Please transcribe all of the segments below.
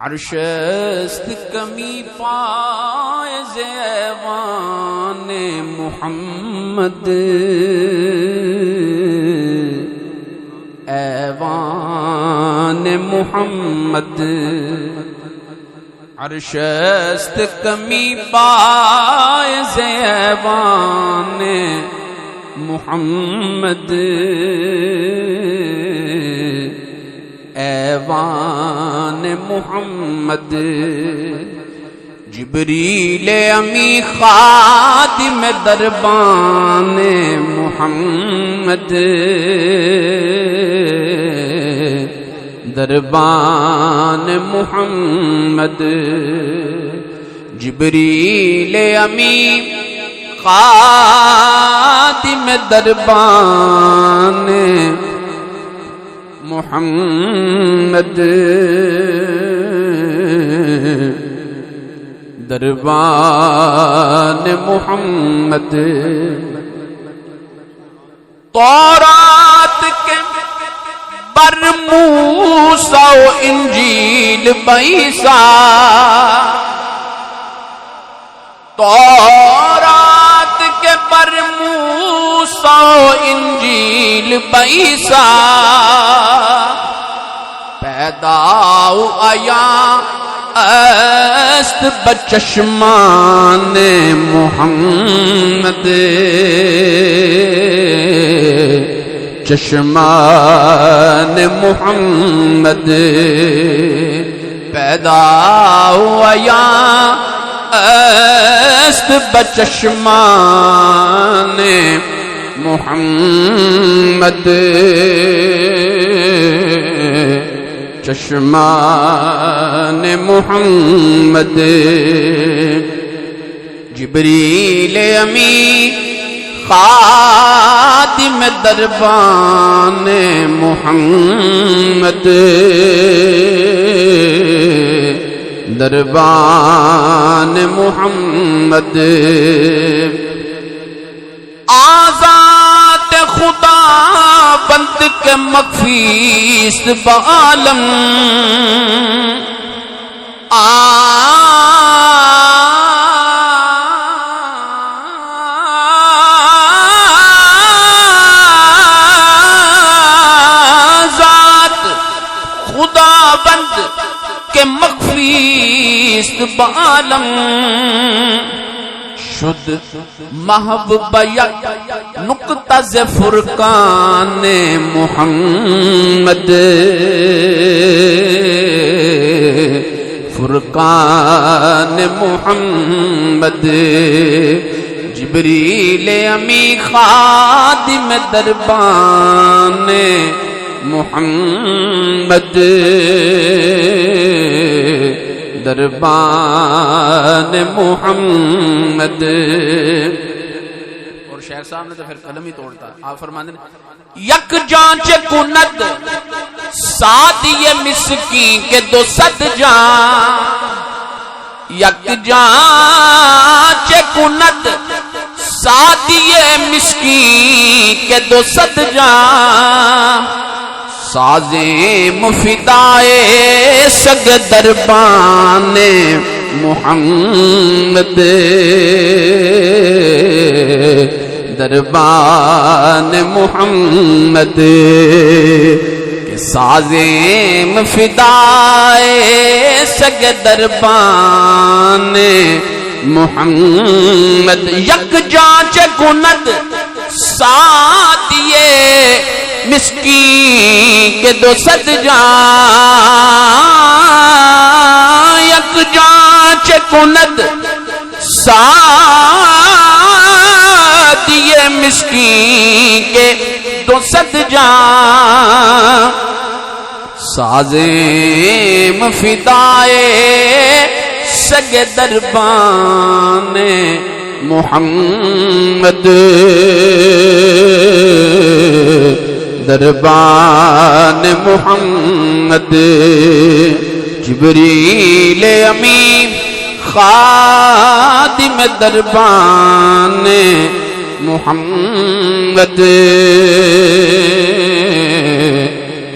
عرش است کمی پائے ایوان محمد، ایوان محمد. عرش است کمی پائے ایوان محمد، ایوان محمد. جبریل امی خادم دربان محمد، دربان محمد. جبریل امی خادم دربان محمد، دربان محمد. تورات کے بر موسیٰ و انجیل بعیسیٰ، تورات کے بر موسیٰ و انجیل بعیسیٰ، پیدا آیا است بچشمان محمد، چشمان محمد. پیدا آیا است بچشمان محمد، چشمان محمد. جبریل امی خادم دربان محمد، دربان محمد. آزاد خدا بند کے مخفیست بعالم، آزاد خدا بند کے مخفیست بعالم، شد محبوب یک نقطہ ز فرقان محمد، فرقان محمد. جبریل امی خادم دربان محمد، دربان محمد. اور شیخ صاحب نے تو پھر قلم ہی توڑتا. آپ فرماتے ہیں یک جانچ کند سادی مسکین کے 200 جان، یک جانچ کند سادی مسکین کے 200 جان، سازیں مفدائے سگ دربان محمد، دربان محمد. کہ سازیں مفدائے سگ دربان محمد. یک جانچ کند سادیے مسکین کے 200 جان، یک جانچ کند سادیے مسکین کے 200 جان، سازیں مفدائے سگ دربان محمد، دربان محمد. جبریل امی خادم دربان محمد،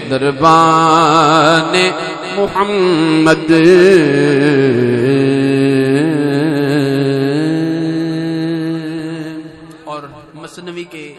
دربان محمد اور مثنوی کے